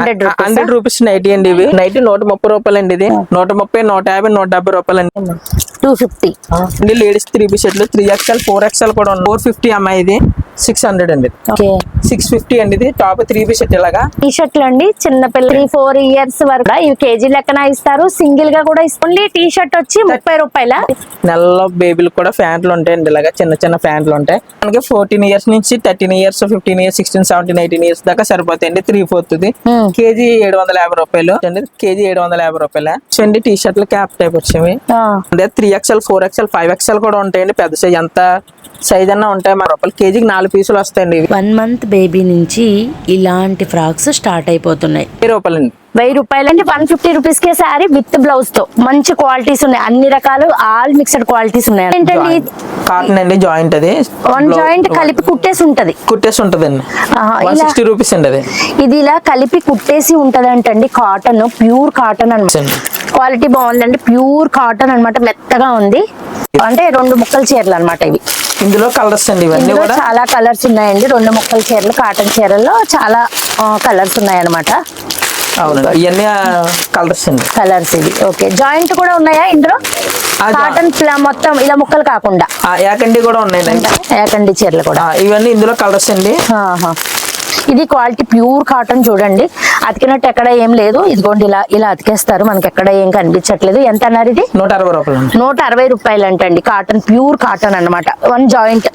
100 rupees nightie అండి. ఇవి nightie 130 రూపాయలు అండి. ఇది 130, 150, 170 రూపాయలు అండి. 250 లేడీస్ 3 పీస్ సెట్లు 3XL 4XL కూడా ఉంది. 450 అమ్మాయి. ఇది 600 అండి. 650 అండి. ఇది టాప్ 3 పీస్ సెట్ ఇలాగా టీ షర్ట్లు అండి. చిన్న పిల్లలు 4 ఇయర్స్ వరకు ఇవి కేజీ లెక్కన ఇస్తారు. సింగిల్ గా కూడా ఇస్తుంది. టీ షర్ట్ వచ్చి 30 రూపాయల. నెలలో బేబీలు కూడా ప్యాంట్లు ఉంటాయండి. ఇలాగా చిన్న చిన్న ప్యాంట్లు ఉంటాయి. మనకి 14 ఇయర్స్ నుంచి 13 ఇయర్స్ 15 ఇయర్స్ 16 17 18 ఇయర్స్ దాకా సరిపోతాయండి. 3/4 కేజీ 750 రూపాయలు అండి. కేజీ 750 రూపాయలు అండి. టీ షర్ట్లు క్యాప్ టైప్ వచ్చేవి. 3XL 4XL 5XL కూడా ఉంటాయండి. పెద్ద సైజ్ ఎంత సైజ్ అన్నా ఉంటాయి. మన రూపాయలు కేజీకి 4 పీసులు వస్తాయండి. 1 మంత్ బేబీ నుంచి ఇలాంటి ఫ్రాక్స్ స్టార్ట్ అయిపోతున్నాయి. 1000 రూపాయలండి. 1000 రూపాయలండి. 150 rupees K sorry with blouse తో మంచి క్వాలిటీస్ ఉన్నాయి. అన్ని రకాలు ఆల్ మిక్స్డ్ క్వాలిటీస్ ఉన్నాయి. ఏంటండి కాటన్ అండి. జాయింట్ అది 1 జాయింట్ కలిపి కుట్టేసి ఉంటది. కుట్టేసి ఉంటదండి. 160 రూపీస్ అండి. అది ఇది ఇలా కలిపి కుట్టేసి ఉంటదంటండి. కాటన్ ప్యూర్ కాటన్ అన్నమాట. క్వాలిటీ బాగుందండి. ప్యూర్ కాటన్ అన్నమాట. మెత్తగా ఉంది. అంటే 2 ముక్కల చీరలు అన్నమాట ఇవి. ఇందులో కలర్స్ అండి. ఇవన్నీ కూడా చాలా కలర్స్ ఉన్నాయండి. 2 ముక్కల చీరలు కాటన్ చీరల్లో చాలా కలర్స్ ఉన్నాయి అన్నమాట. అవునండి. ఇవన్నీ కలర్స్ అండి. కలర్స్ ఇవి. ఓకే. జాయింట్ కూడా ఉన్నాయా ఇందులో? కాటన్ మొత్తం ఇలా ముక్కలు కాకుండా యాకండి కూడా ఉన్నాయండి. యాకండి చీరలు కూడా. ఇవన్నీ ఇందులో కలర్స్ అండి. ఇది క్వాలిటీ ప్యూర్ కాటన్ చూడండి. అతికినట్టు ఎక్కడ ఏం లేదు. ఇదిగోండి ఇలా ఇలా అతికేస్తారు. మనకి ఎక్కడ ఏం కనిపించట్లేదు. ఎంత అన్నారు ఇది? 160 రూపాయలు. 160 రూపాయలు అంటండి. కాటన్ ప్యూర్ కాటన్ అన్నమాట. 1 జాయింట్.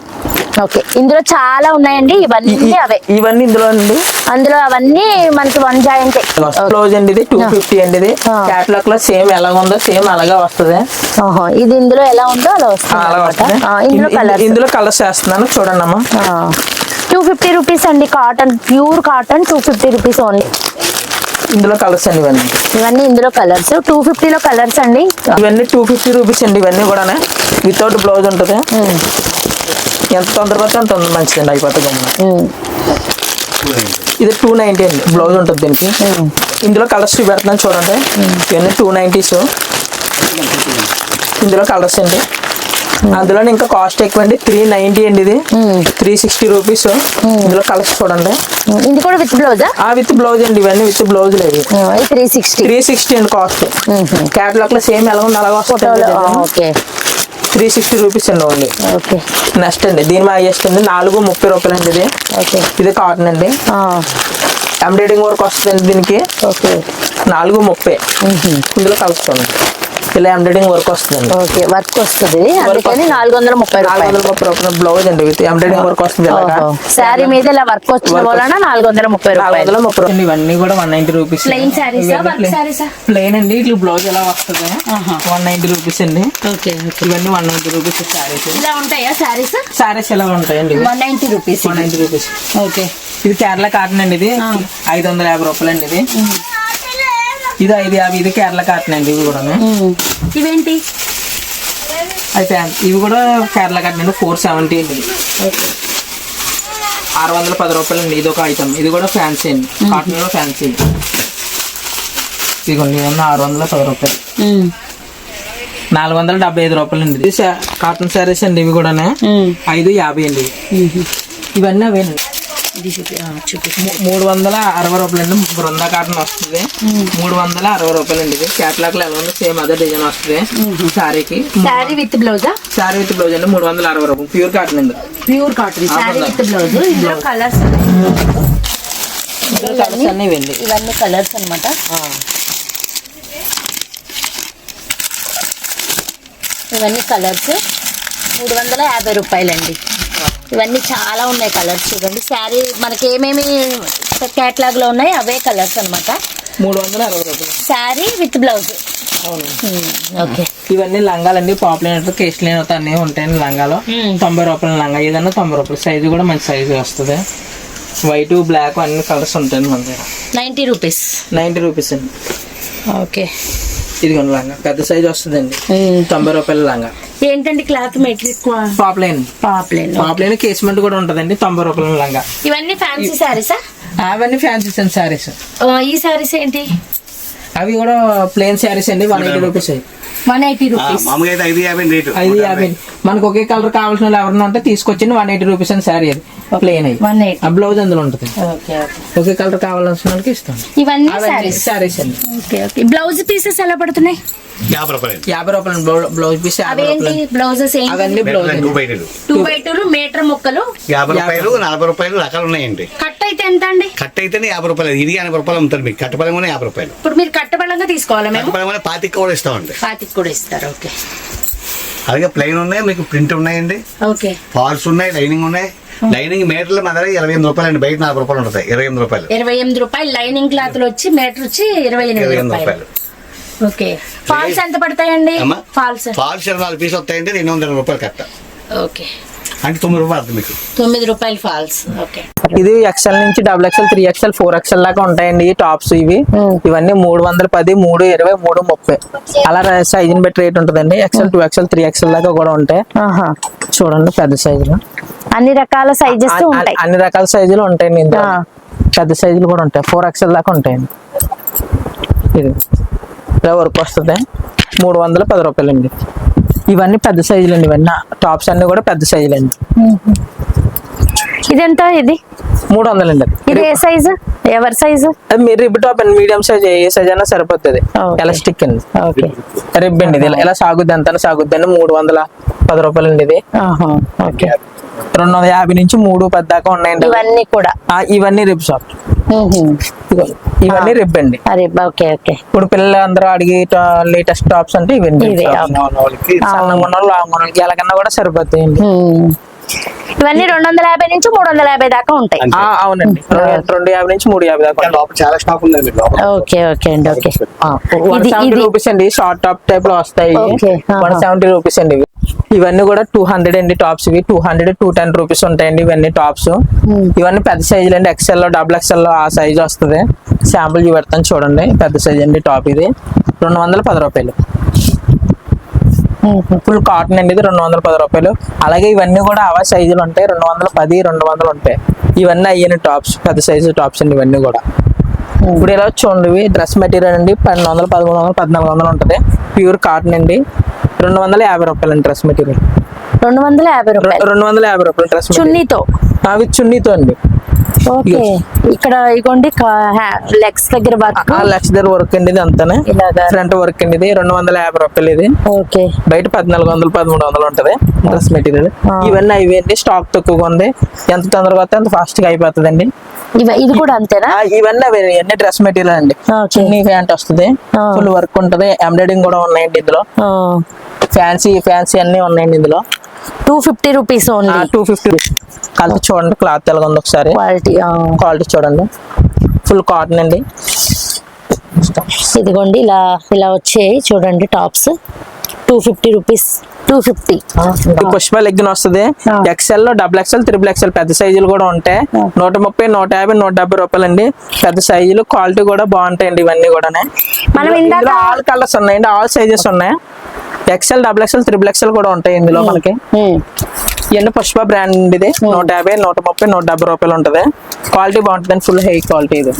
ఓకే. ఇందులో చాలా ఉన్నాయండి. ఇవన్నీ అవే. ఇవన్నీ ఇందులో అండి. అందులో అవన్నీ మనకి 1 జాయింట్. బ్లౌజ్ అండి. ఇది 250 అండి. ఇది క్యాటలాగ్ లో సేమ్ ఎలా ఉందో సేమ్ అలాగా వస్తుంది. ఇది ఇందులో ఎలా ఉందో అలా వస్తుంది. ఇందులో కలర్స్ వేస్తున్నాను చూడండి అమ్మా. 250 రూపీస్ అండి. Cotton pure cotton 250 rupees only. ఇందులో కలర్స్ అండి. ఇవన్నీ ఇందులో కలర్స్ 250 లో కలర్స్ అండి. ఇవన్నీ 250 రూపీస్ అండి. ఇవన్నీ కూడా వితౌట్ బ్లౌజ్ ఉంటుంది. ఎంత తొందరగా అంత మంచిదండి. అయిపోతుంది. ఇది 290 అండి. బ్లౌజ్ ఉంటుంది దీనికి. ఇందులో కలర్స్ పెడుతున్నాను చూడండి. ఇవన్నీ 290s. ఇందులో కలర్స్ అండి. అందులో ఇంకా కాస్ట్ ఎక్కువ అండి. 390 అండి. ఇది 360 రూపీస్. ఇందులో కలర్స్ చూడండి. ఇది కూడా విత్ బ్లౌజ్. విత్ బ్లౌజ్ అండి. ఇవన్నీ విత్ బ్లౌజ్ లేదు. 360 అండి కాస్ట్. క్యాటలాగ్ లో సేమ్ ఎలా ఉంది అలాగా వస్తుంది. 360 రూపీస్ అండి ఓన్లీ. నెక్స్ట్ అండి. దీని హైయెస్ట్ అండి 430 రూపాయలు అండి. ఇది ఇది కాటన్ అండి. ఎంబ్రాయిడింగ్ వర్క్ వస్తుంది దీనికి. 430. ఇందులో కలర్స్ చూడండి. ఇలా ఎంబ్రాయిడింగ్ వర్క్ వస్తుంది. ఓకే. వర్క్ వస్తుంది. 430 రూపాయలు బ్లౌజ్ అండి. విత్ ఎంబ్రాయిడింగ్ వర్క్ వస్తుంది. శారీ మీద ఇలా వర్క్ వచ్చిన వలన 430 రూపాయలు. ఇవన్నీ కూడా 190 రూపీస్. ప్లెయిన్ సారీస్. ప్లెయిన్ అండి. ఇట్లా బ్లౌజ్ ఎలా వస్తుంది. 190 రూపీస్ అండి. ఇవన్నీ 190 రూపీస్ శారీస్. ఇలా ఉంటాయా సారీస్? శారీస్ ఎలా ఉంటాయండి. 190 రూపీస్. 190 రూపీస్. ఓకే. ఇది కేరళ కాటన్ అండి. ఇది 550 రూపాయలు అండి. ఇది 550. ఇది కేరళ కాటన్ అండి. ఇవి కూడా ఇవేంటి అయితే ఇవి కూడా కేరళ కాటన్ అండి. 470 అండి. 610 రూపాయలు అండి. ఇది ఒక ఐటమ్. ఇది కూడా ఫ్యాన్సీ అండి. కాటన్ లో ఫ్యాన్సీ. ఇదిగోండి. ఇవన్నీ 610 రూపాయలు. 475 రూపాయలు అండి. ఇది కాటన్ శారీస్ అండి. ఇవి కూడా 550 అండి. ఇవన్నీ అవేనండి. 360 రూపాయలు అండి. బృందా కాటన్ వస్తుంది. 360 రూపాయలు అండి. ఇది క్యాటలాగ్ లో ఎలా ఉంది సేమ్ అదే డిజైన్ వస్తుంది. శారీకి sari with blouse. Sari with blouse అండి. 360 రూపాయలు. ప్యూర్ కాటన్ అండి. Pure cotton sari with blouse. ఇందులో కలర్స్ అన్నీ ఇవ్వండి. ఇవన్నీ కలర్స్ అన్నమాట. ఇవన్నీ కలర్స్ 350 రూపాయలండి. ఇవన్నీ చాలా ఉన్నాయి కలర్స్. చూడండి. శారీ మనకి ఏమేమి క్యాటలాగ్ లో ఉన్నాయి అవే కలర్స్ అన్నమాట. 360 రూపాయలు. Sari with blouse. అవును. ఓకే. ఇవన్నీ లంగాలండి. పాపులర్ కేస్ లేని అన్నీ ఉంటాయండి. లంగాలో 90 రూపాయల లంగా. ఏదన్నా 90 రూపాయలు. సైజు కూడా మంచి సైజు వస్తుంది. వైట్ బ్లాక్ అన్ని కలర్స్ ఉంటాయండి మన దగ్గర. 90 రూపీస్. 90 రూపీస్ అండి. ఓకే. ఇదిగోండి లంగా పెద్ద సైజు వస్తుందండి. 90 రూపాయల లంగా. ఏంటండి క్లాత్ మెటీరియల్? పాప్లైన్ కేస్మెంట్ కూడా ఉంటదండి. 90 రూపాయల లంగా. ఇవన్నీ ఫ్యాన్సీ శారీసా? అవన్నీ ఫ్యాన్సీ శారీస్. ఈ శారీస్ ఏంటి? అవి కూడా ప్లెయిన్ శారీస్ అండి. 180 రూపీస్. 180 రూపీస్. 550. మనకు ఒకే కలర్ కావాల్సిన వాళ్ళు ఎవరన్నా ఉంటే తీసుకొచ్చింది 180 రూపీస్ అని శారీ. అది ప్లేన్ అయ్యి 180. ఆ బ్లౌజ్ అందులో ఉంటుంది. Okay okay. ఒకే కలర్ కావాల్సిన వాళ్ళకి ఇస్తాం. ఇవన్నీ సారీస్. శారీస్ అండి. Okay okay. బ్లౌజ్ పీసెస్ ఎలా పడుతున్నాయి? 50 రూపాయలు. 50 రూపాయలు బ్లౌజ్ పీస్. 50 అవేంటి రూపాయలు బ్లౌజెస్ ఏంటి? అవన్నీ బ్లౌజ్ 2x2 2x2 మీటర్ ముక్కలు 50 రూపాయలు, 40 రూపాయలు రకాలు ఉన్నాయండి. కట్ అయితే ఎంత అండి? కట్ అయితేనే 50 రూపాయలు, ఇది 80 రూపాయలు అమ్ముతారు మీకు. కట్టపలం కూడా 50 రూపాయలు. ఇప్పుడు మీరు కట్టబడంగా తీసుకోవాలా మేము? కట్టపలం కూడా 25 కూడా ఇస్తామండి. 25 కూడా ఇస్తారు. ఓకే అలాగే ప్లెయిన్ ఉన్నాయి, మీకు ప్రింట్ ఉన్నాయండి, ఓకే. ఫాల్స్ ఉన్నాయి, లైనింగ్ ఉన్నాయి. లైనింగ్ మీటర్లు మా దగ్గర 28 రూపాయలు అండి. బయట 40 రూపాయలు ఉంటుంది. 28 రూపాయలు. 28 రూపాయలు లైనింగ్ క్లాత్ వచ్చి మీటర్ వచ్చి 28 రూపాయలు. ఓకే. ఫాల్స్ ఎంత పడతాయండి? అమ్మా? ఫాల్స్ 24 పీసులు వస్తాయండి. 220 రూపాయలు కట్ట. ఓకే. అంటే 9 రూపాయలు అవుతుంది మీకు. 9 రూపాయలు ఫాల్స్. ఓకే. ఇది XL నుంచి XXL 3XL 4XL దాకా ఉంటాయండి ఈ టాప్స్. ఇవి ఇవన్నీ 310, 320, 330 అలా సైజుని బట్టి రేట్ ఉంటుందండి. XL 2XL 3XL దాకా కూడా ఉంటాయి. చూడండి పెద్ద సైజులు, అన్ని రకాల సైజెస్ ఉంటాయి. అన్ని రకాల సైజులు ఉంటాయండి ఇందులో. పెద్ద సైజులు కూడా ఉంటాయి. 4XL దాకా ఉంటాయండి. ఇది ఇలా వర్క్ వస్తుంది. 310 రూపాయలు అండి. ఇవన్నీ పెద్ద సైజులు అండి. ఇవన్నీ టాప్స్ అన్ని కూడా పెద్ద సైజులు అండి. ఇదెంత? ఇది 300 అండి. ఇది ఏ సైజు? ఎవరి సైజు? అది మీరు రిబ్ టాప్ అండి. మీడియం సైజ్ ఏ సైజ్ అయినా సరిపోతుంది. Okay. ఎలాస్టిక్ అండి. ఓకే. రిబ్ అండి. ఇది ఇలా సాగుద్ది, ఎంత సాగుద్ది అండి. 310 రూపాయలు అండి. ఇది ఓకే. 250 నుంచి 310 దాకా ఉన్నాయండి. ఇవన్నీ కూడా ఇవన్నీ రిబ్ షాప్. ఇవన్నీ రిబ్ అండి. అరే ఓకే ఓకే. ఇప్పుడు పిల్లలు అందరూ అడిగి లేటెస్ట్ టాప్స్ అంటే ఇవన్నీ. ఇవే. సన్నగా ఉన్న వాళ్ళు, లాంగ్ ఉన్న వాళ్ళకి ఎలాగన్నా కూడా సరిపోతాయండి. ఇవన్నీ 250 నుంచి 350 దాకా ఉంటాయి. అవునండి. 250 నుంచి 350 దాకా ఉంటాయి. లోపల చాలా స్టాక్ ఉందండి లోపల. ఓకే ఓకే అండి. ఓకే. 170 రూపీస్ అండి. షార్ట్ టాప్ టైప్ లో వస్తాయి. Okay. 170 రూపీస్ అండి. ఇవన్నీ కూడా 200 అండి టాప్స్. ఇవి 200, 210 రూపీస్ ఉంటాయండి. ఇవన్నీ టాప్స్. ఇవన్నీ పెద్ద సైజులు అండి. XL లో XXL లో ఆ సైజ్ వస్తుంది. శాంపుల్ చూపెడతాను చూడండి. పెద్ద సైజ్ అండి టాప్. ఇది 210 రూపాయలు. ఫుల్ కాటన్ అండి. ఇది 210 రూపాయలు. అలాగే ఇవన్నీ కూడా అవా సైజులు ఉంటాయి. 210, 200 ఉంటాయి. ఇవన్నీ అయ్యని టాప్స్, పెద్ద సైజు టాప్స్ అండి ఇవన్నీ కూడా. ఇప్పుడు ఇలా చూడండి. ఇవి డ్రెస్ మెటీరియల్ అండి. 1200, 1300, 1400 ఉంటుంది. ప్యూర్ కాటన్ అండి. 250 రూపాయలు అండి డ్రెస్ మెటీరియల్. 250 రూపాయలు 250 రూపాయలు డ్రెస్ చున్నీతో. అవి చున్నీతో అండి. ఓకే. ఇక్కడ ఇగోండి లెగ్స్ దగ్గర వర్క్. లక్ష దగ్గర వర్క్ అండి. ఇది అంతానే ఇలాగా. ఫ్రంట్ వర్క్ అండి. ఇది 250 రూపాయలు. ఇది ఓకే. బయట 1400, 1300 ఉంటది డ్రెస్ మెటీరియల్. ఇవన్నీ అవి అండి. స్టాక్ తక్కువగా ఉంది. ఎంత తొందరగా వస్తే అంత ఫాస్ట్ గా అయిపోతుంది అండి. ఇది కూడా అంతేనా? ఇవన్నీ అవి అన్ని డ్రెస్ మెటీరియల్ అండి. Okay. చున్నీ ప్యాంట్ వస్తుంది. ఫుల్ వర్క్ ఉంటది. ఎంబ్రాయిడింగ్ కూడా ఉన్నాయండి ఇందులో. ఫ్యాన్సీ అన్ని ఉన్నాయండి ఇందులో. 250 రూపీస్ ఓన్లీ. 250. కలిసి చూడండి క్లాత్ ఎలాగ ఉంది ఒకసారి. క్వాలిటీ చూడండి. ఫుల్ కాటన్ అండి. ఇదిగోండి ఇలా ఇలా వచ్చాయి చూడంండి టాప్స్. 250 రూపీస్. 250. పుష్ప లెగ్గిన్ వస్తుంది. XL లో XXL, XXL పెద్ద సైజులు కూడా ఉంటాయి. 130, 150, 170 రూపాయలు అండి. పెద్ద సైజులు. క్వాలిటీ కూడా బాగుంటాయండి ఇవన్నీ కూడా. మనం ఇందాక ఆల్ కలర్స్ ఉన్నాయండి. ఆల్ సైజెస్ ఉన్నాయి. XL, XXL, XXL కూడా ఉంటాయి ఇందులో మనకి. ఇవన్నీ పుష్ప బ్రాండ్. ఇది 150, 130, 170 రూపాయలు ఉంటది. క్వాలిటీ బాగుంటుంది. Full high quality. ఇది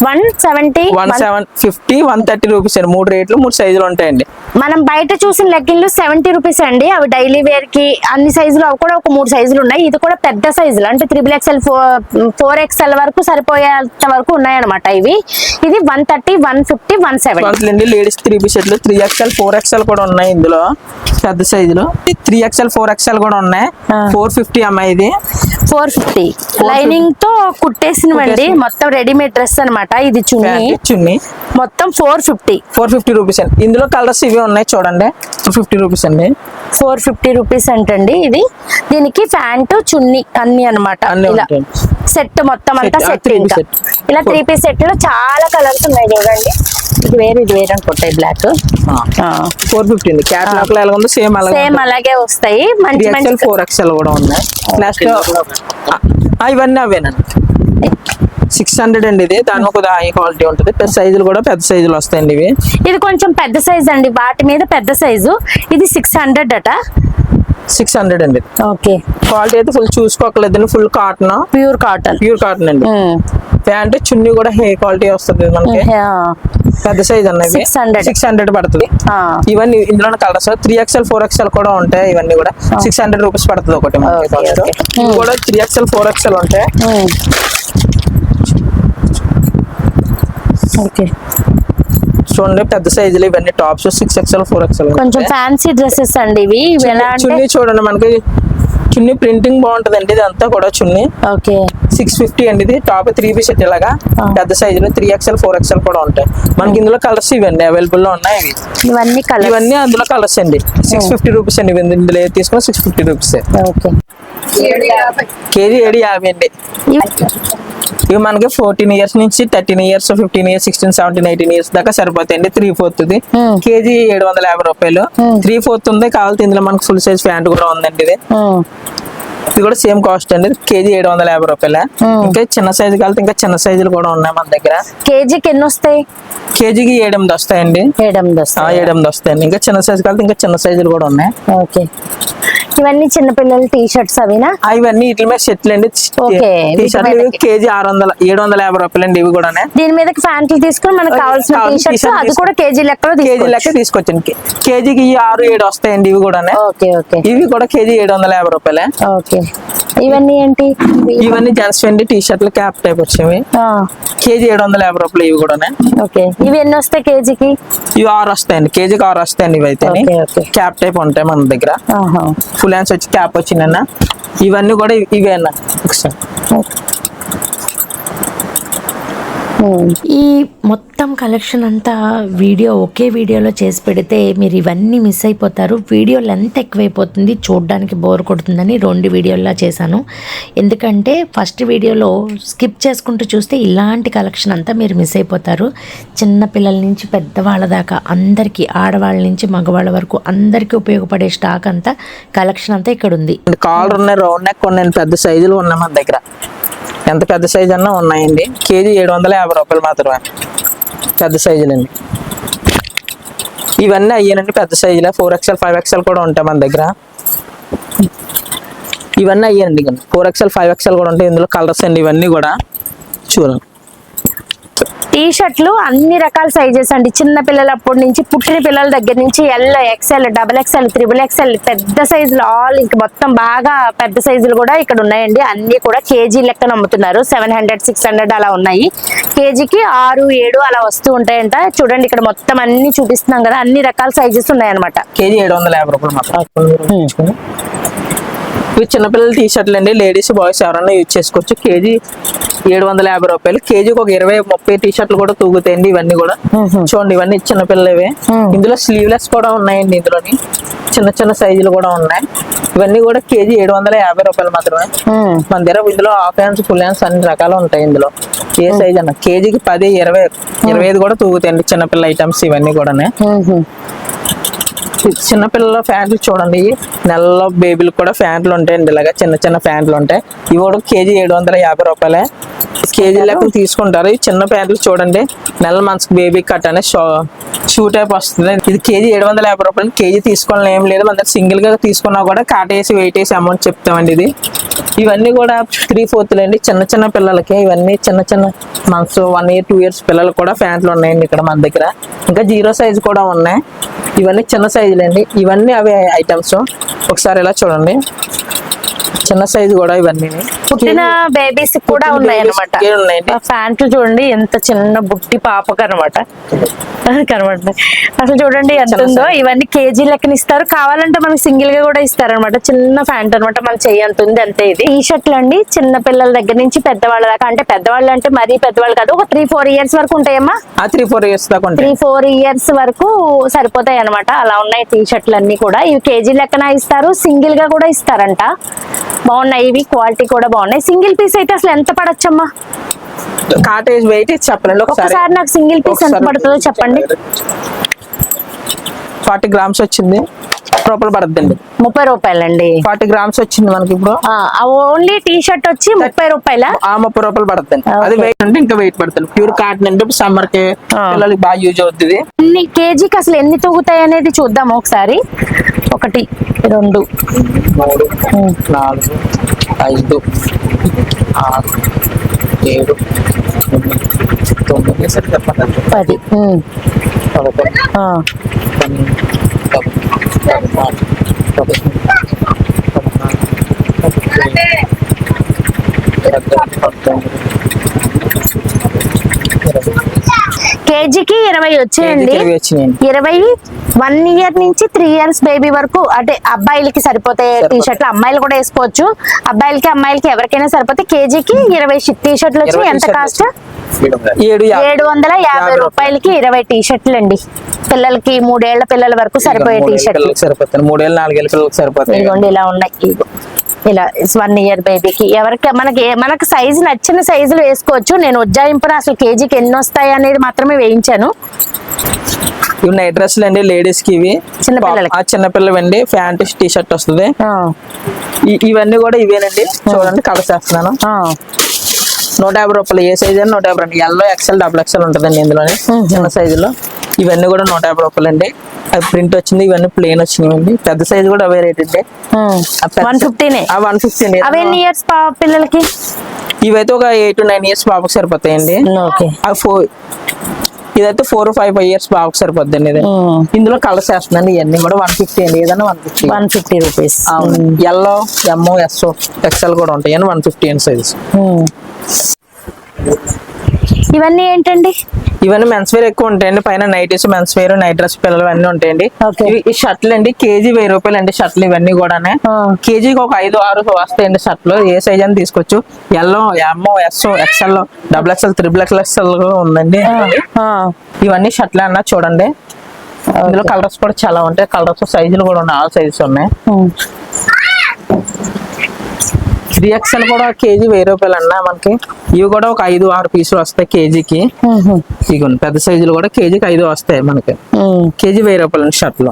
170, 150, 130 రూపీస్ అండి. 3 రేట్లు 3 సైజులు ఉంటాయండి. మనం బయట చూసిన లెగ్గిన్లు 70 రూపీస్ అండి. అవి డైలీ వేర్ కి అన్ని సైజులు. అవి కూడా ఒక 3 సైజులు ఉన్నాయి. ఇది కూడా పెద్ద సైజులు అంటే 3XL, 4XL వరకు సరిపోయేంత వరకు ఉన్నాయన్నమాట ఇవి. ఇది 130, 150, 170. లేడీస్ 3 పీస్ సెట్లు 3XL, 4XL కూడా ఉన్నాయి ఇందులో పెద్ద సైజులు. 3XL, 4XL కూడా ఉన్నాయి. 450 అమ్మాయి. ఇది 450 లైనింగ్ తో కుట్టేసినవండి. మొత్తం రెడీమేడ్ డ్రెస్ అన్నమాట. ఇది చున్నీ మొత్తం 450 రూపీస్ అండి. ఇందులో కలర్స్ ఇవి ఉన్నాయి చూడండి. 250 రూపీస్ అండి. 450 రూపీస్ అంటండి ఇది. దీనికి ప్యాంటు చున్నీ అన్ని అన్నమాట. అన్ని ఇలా ఉంటాయి. సెట్ మొత్తం అంతా Set, సెట్. 3 ఇంకా set. ఇలా 3 పీస్ సెట్ లో చాలా కలర్స్ ఉన్నాయి చూడండి. ఇది వేరే అనుకుంటాయి. బ్లాక్ 450 అండి. క్యాటలాగ్ లో ఎలా ఉందో సేమ్ అలాగే వస్తాయి. మంచి 4XL కూడా ఉన్నాయి. నెక్స్ట్ ఇవన్నీ అవేనండి. 600 అండి. ఇది దాని ఒక హై క్వాలిటీ ఉంటుంది. పెద్ద సైజులు కూడా పెద్ద సైజులు వస్తాయండి ఇవి. ఇది కొంచెం పెద్ద సైజ్ అండి. వాటి మీద పెద్ద సైజు. ఇది 600 అట. 600 అండి. ఓకే. క్వాలిటీ అయితే ఫుల్ చూసుకోకలేదండి. ఫుల్ కాటన్, ప్యూర్ కాటన్ అండి. ప్యాంట్ చున్నీ కూడా హై క్వాలిటీ వస్తుంది మనకి. పెద్ద సైజ్ అన్నవి 600. 600 పడుతుంది. ఇవన్నీ ఇందులో కలర్స్ 3XL 4XL కూడా ఉంటాయి. ఇవన్నీ కూడా 600 రూపీస్ పడుతుంది ఒకటి. ఇవి కూడా 3XL 4XL ఉంటాయి. ఓకే చూడండి పెద్ద సైజులు ఇవన్నీ టాప్స్ 6XL 4XL. కొంచెం ఫ్యాన్సీ డ్రెస్సెస్ అండి ఇవి. ఎలా అంటే చున్నీ చూడండి, మనకి చున్నీ ప్రింటింగ్ బాగుంటది అండి. ఇది అంతా కూడా చున్నీ ఓకే 650 అండి. ఇది టాప్ 3 పీస్ సెట్ ఇలాగా పెద్ద సైజులు 3XL 4XL కూడా ఉంటాయి. మనకి ఇందులో కలర్స్ ఇవన్నీ అవైలబుల్ లో ఉన్నాయి. ఇవన్నీ కలర్ ఇవన్నీ అందులో కలర్స్ అండి. 650 రూపీస్ అండి. ఇందులో ఏది తీసుకున్నా 650 రూపీస్. ఓకే కేజీ 750 అండి. ఇవి మనకి 14 ఇయర్స్ నుంచి 13 ఇయర్స్ 15 ఇయర్స్ 16 17 18 ఇయర్స్ దాకా సరిపోతాయండి. 3/4 కేజీ 750 రూపాయలు. 3/4 ఉంది కావాలి. ఇందులో మనకి ఫుల్ సైజ్ ప్యాంట్ కూడా ఉందండి. ఇది కూడా సేమ్ కాస్ట్ అండి. కేజీ 750 రూపాయలు. ఇంకా చిన్న సైజు కలిపి ఇంకా చిన్న సైజులు కూడా ఉన్నాయి మన దగ్గర. కేజీకి ఎన్ని వస్తాయి? కేజీకి 7 వస్తాయండి. 7 వస్తాయండి. ఇంకా చిన్న సైజు కలిపి ఇంకా చిన్న సైజులు కూడా ఉన్నాయి. ఓకే ఇవన్నీ చిన్న పిల్లల టీ షర్ట్స్ అవినా? ఇవన్నీ ఇట్ల మీద సెట్లు అండి. టీ షర్ట్లు కేజీ 750 రూపాయలు అండి. ఇవి కూడా దీని మీద ఫ్యాంట్లు తీసుకుని మనకు కావాల్సిన టీ షర్ట్స్ అది కూడా కేజీ లెక్క తీసుకొచ్చండి. కేజీకి 6-7 వస్తాయండి. ఇవి కూడా ఓకే ఓకే ఇవి కూడా కేజీ 750 రూపాయలే. ఓకే ఇవన్నీ ఏంటి? ఇవన్నీ జెంట్స్ అండి. టీ షర్ట్లు క్యాప్ టైప్ వచ్చేవి. కేజీ 750 రూపాయలు. ఇవి కూడా ఓకే ఇవి ఎన్ని వస్తాయి కేజీకి? ఇవి 6 వస్తాయండి. కేజీకి 6 వస్తాయండి. ఇవి అయితే క్యాప్ టైప్ ఉంటాయి మన దగ్గర. ఫుల్ హ్యాండ్స్ వచ్చి క్యాప్ వచ్చిందన్న. ఇవన్నీ కూడా ఇవే అన్న. ఈ మొత్తం కలెక్షన్ అంతా ఒకే వీడియోలో చేసి పెడితే మీరు ఇవన్నీ మిస్ అయిపోతారు. వీడియో లెంత్ ఎక్కువైపోతుంది, చూడడానికి బోర్ కొడుతుందని 2 వీడియోల్లో చేశాను. ఎందుకంటే ఫస్ట్ వీడియోలో స్కిప్ చేసుకుంటూ చూస్తే ఇలాంటి కలెక్షన్ అంతా మీరు మిస్ అయిపోతారు. చిన్న పిల్లల నుంచి పెద్దవాళ్ళ దాకా అందరికీ, ఆడవాళ్ళ నుంచి మగవాళ్ళ వరకు అందరికీ ఉపయోగపడే స్టాక్ అంతా కలెక్షన్ అంతా ఇక్కడ ఉంది. కాలర్ ఉన్నాయి, రౌండ్ నెక్ ఉన్నాయి, పెద్ద సైజులు ఉన్నాయి మన దగ్గర. ఎంత పెద్ద సైజు అన్నా ఉన్నాయండి. కేజీ 750 రూపాయలు మాత్రమే పెద్ద సైజులండి. ఇవన్నీ అయ్యానండి పెద్ద సైజులే. 4XL 5XL కూడా ఉంటాయి మన దగ్గర. ఇవన్నీ అయ్యానండి. 4XL 5XL కూడా ఉంటాయి. ఇందులో కలర్స్ అండి. ఇవన్నీ కూడా చూడండి. టీ షర్ట్లు అన్ని రకాల సైజెస్ అండి. చిన్న పిల్లల అప్పటి నుంచి పుట్టిన పిల్లల దగ్గర నుంచి L, XL, XXL, XXL పెద్ద సైజులు ఆల్ ఇంక మొత్తం బాగా పెద్ద సైజులు కూడా ఇక్కడ ఉన్నాయండి. అన్ని కూడా కేజీ లెక్కన అమ్ముతున్నారు. 700 600 అలా ఉన్నాయి. కేజీకి 6-7 అలా వస్తూ ఉంటాయంట. చూడండి ఇక్కడ మొత్తం అన్ని చూపిస్తున్నాం కదా, అన్ని రకాల సైజెస్ ఉన్నాయన్నమాట. కేజీ 750 రూపాయలు మాత్రం. ఇవి చిన్నపిల్లల టీ షర్ట్లు అండి. లేడీస్ బాయ్స్ ఎవరైనా యూజ్ చేసుకోవచ్చు. కేజీ 750 రూపాయలు. కేజీకి ఒక 20-30 టీ షర్ట్లు కూడా తూగుతాయండి. ఇవన్నీ కూడా చూడండి. ఇవన్నీ చిన్నపిల్లలవే. ఇందులో స్లీవ్లెస్ కూడా ఉన్నాయండి. ఇందులోని చిన్న చిన్న సైజులు కూడా ఉన్నాయి. ఇవన్నీ కూడా కేజీ 750 రూపాయలు మాత్రమే మన దగ్గర. ఇందులో హాఫ్ హ్యాండ్స్ ఫుల్ హ్యాండ్స్ అన్ని రకాలు ఉంటాయి. ఇందులో ఏ సైజ్ అన్న కేజీకి 10, 20, 25 కూడా తూగుతాయండి చిన్నపిల్ల ఐటమ్స్ ఇవన్నీ కూడా. చిన్నపిల్లల ప్యాంట్లు చూడండి. నెలలో బేబీలు కూడా ప్యాంట్లు ఉంటాయండి. ఇలాగా చిన్న చిన్న ప్యాంట్లు ఉంటాయి. ఇవి కూడా కేజీ 750 రూపాయలే. కేజీ లెక్క తీసుకుంటారు. ఈ చిన్న ప్యాంట్లు చూడండి. నెల మంత్స్ బేబీ కట్ అనే షూ టైప్ వస్తుంది. ఇది కేజీ 750 రూపాయలు. కేజీ తీసుకోవాలని ఏం లేదు. మన సింగిల్ గా తీసుకున్నా కూడా కాటేసి వెయిట్ వేసి అమౌంట్ చెప్తామండి. ఇవన్నీ కూడా 3/4 అండి. చిన్న చిన్న పిల్లలకి ఇవన్నీ చిన్న చిన్న మంత్స్ 1 year 2 years పిల్లలు కూడా ప్యాంట్లు ఉన్నాయండి ఇక్కడ మన దగ్గర. ఇంకా 0 సైజ్ కూడా ఉన్నాయి. ఇవన్నీ చిన్న సైజులు అండి. ఇవన్నీ అవే ఐటమ్స్. ఒకసారి ఇలా చూడండి. చిన్న సైజు కూడా ఇవన్నీ పుట్టిన బేబీస్ కూడా ఉన్నాయి అనమాట. ప్యాంట్లు చూడండి ఎంత చిన్న బుట్టి పాపకు అనమాట కనబడుతుంది. అసలు చూడండి ఎంత ఉందో. ఇవన్నీ కేజీ లెక్కన ఇస్తారు. కావాలంటే మనకి సింగిల్ గా కూడా ఇస్తారు అనమాట. చిన్న ప్యాంట్ అనమాట. మన చెయ్యి అంత ఉంది అంతే. ఇది టీ షర్ట్లు అండి. చిన్న పిల్లల దగ్గర నుంచి పెద్దవాళ్ళ దాకా. అంటే పెద్దవాళ్ళు అంటే మరీ పెద్దవాళ్ళు కాదు. ఒక 3-4 years వరకు ఉంటాయమ్మా. 3-4 years దాకా 3-4 years వరకు సరిపోతాయి అనమాట. అలా ఉన్నాయి టీ షర్ట్లు అన్ని కూడా. ఇవి కేజీ లెక్కన ఇస్తారు. సింగిల్ గా కూడా ఇస్తారంట. బాగున్నాయి. ఇవి క్వాలిటీ కూడా బాగున్నాయి. సింగిల్ పీస్ అయితే అసలు ఎంత పడొచ్చమ్మా? కాటేజ్ వెయిట్ చెప్పండి ఒకసారి. నాకు సింగిల్ పీస్ ఎంత పడుతుందో చెప్పండి. 40 grams వచ్చింది. రూపాయలు పడుతుందండి. 30 రూపాయలండి. 40 grams వచ్చింది మనకి ఇప్పుడు. ఓన్లీ టీ షర్ట్ వచ్చి 30 రూపాయల. 30 రూపాయలు పడుతుంది. అది వెయిట్ అంటే ఇంకా వెయిట్ పడుతుంది. ప్యూర్ కాటన్ అంటే సమ్మర్ కి పిల్లలకి బాగా యూజ్ అవుతుంది. కేజీకి అసలు ఎన్ని తూగుతాయి అనేది చూద్దాం ఒకసారి. 1 2 3 4 5 6 7 9 సరే చెప్పండి 10. 11 ఆ. 12 కేజీకి 20 వచ్చాయండి. 20 వచ్చినాయండి. 20 1 ఇయర్ నుంచి 3 ఇయర్స్ బేబీ వరకు, అంటే అబ్బాయిలకి సరిపోతే టీ షర్ట్లు, అమ్మాయిలు కూడా వేసుకోవచ్చు. అబ్బాయిలకి అమ్మాయిలకి ఎవరికైనా సరిపోతే కేజీకి 20 టీ షర్ట్లు వచ్చి ఎంత కాస్ట్? 750 రూపాయలకి 20 టీ షర్ట్లు అండి. పిల్లలకి 3 ఏళ్ల పిల్లల వరకు సరిపోయే టీ షర్ట్లు. సరిపోతాయి. 3 ఏళ్ళ 4 ఏళ్ళ పిల్లలకి సరిపోతాయి. ఇదిగోండి ఇలా ఉన్నాయి. ఇదిగో ఇలా 1 ఇయర్ బేబీకి ఎవరికి మనకు సైజు నచ్చిన సైజులు వేసుకోవచ్చు. నేను ఉజ్జాయింపున అసలు కేజీకి ఎన్ని వస్తాయి అనేది మాత్రమే వేయించాను. ఇవి నైట్ డ్రెస్సులు అండి, లేడీస్ కి. ఇవి చిన్నపిల్లలకి. చిన్నపిల్లలు అండి. ప్యాంట్ టీ షర్ట్ వస్తుంది. ఇవన్నీ కూడా ఇవేనండి. చూడండి కలర్ చేస్తున్నాను. 150 రూపాయలు. ఏ సైజ్ అని 150 ఎల్లో ఎక్సెల్ డబుల్ ఎక్సెల్ ఉంటుందండి ఇందులోనే చిన్న సైజులో. ఇవన్నీ కూడా 150 రూపాయలు అండి. అది ప్రింట్ వచ్చింది. ఇవన్నీ ప్లేన్ వచ్చినాయి. పెద్ద సైజు కూడా అవే రేట్ అండి. 150 150 అవి ఎన్ని ఇయర్స్ పిల్లలకి? ఇవైతే ఒక 8 to 9 ఇయర్స్ బాబుకి సరిపోతాయండి. ఇదైతే 4 or 5 ఇయర్స్ బాబుకి సరిపోద్దండి. ఇది ఇందులో కలర్స్ వేస్తుందండి. ఇవన్నీ కూడా 150 అండి. ఏదైనా 150 రూపీస్. ఎల్లో ఎంఓ ఎస్ఓ ఎక్సెల్ కూడా ఉంటాయి. 150 అండి సైజ్. ఇవన్నీ ఏంటండి? ఇవన్నీ మెన్స్ వేర్ ఎక్కువ ఉంటాయండి. పైన nighties, men's wear, night dress పిల్లలు అన్నీ ఉంటాయండి. ఈ షర్ట్లు అండి కేజీ 1000 రూపాయలు అండి. షర్ట్లు ఇవన్నీ కూడా కేజీకి ఒక 5-6 వస్తాయండి షర్ట్లు. ఏ సైజ్ అని తీసుకోవచ్చు. ఎల్లో ఎంఓ ఎస్ఓ XL double XL triple XL ఉందండి. ఇవన్నీ షర్ట్లు అన్న చూడండి. ఇందులో కలర్స్ కూడా చాలా ఉంటాయి. కలర్స్ సైజులు కూడా ఉన్నాయి. ఆల్ సైజెస్ ఉన్నాయి. 3XL కూడా కేజీ 1000 రూపాయలు అన్న మనకి. ఇవి కూడా ఒక 5-6 పీసులు వస్తాయి కేజీకి. ఇగోండి పెద్ద సైజులు కూడా కేజీకి 5 వస్తాయి మనకి. కేజీ 1000 రూపాయలు అండి షర్ట్లు.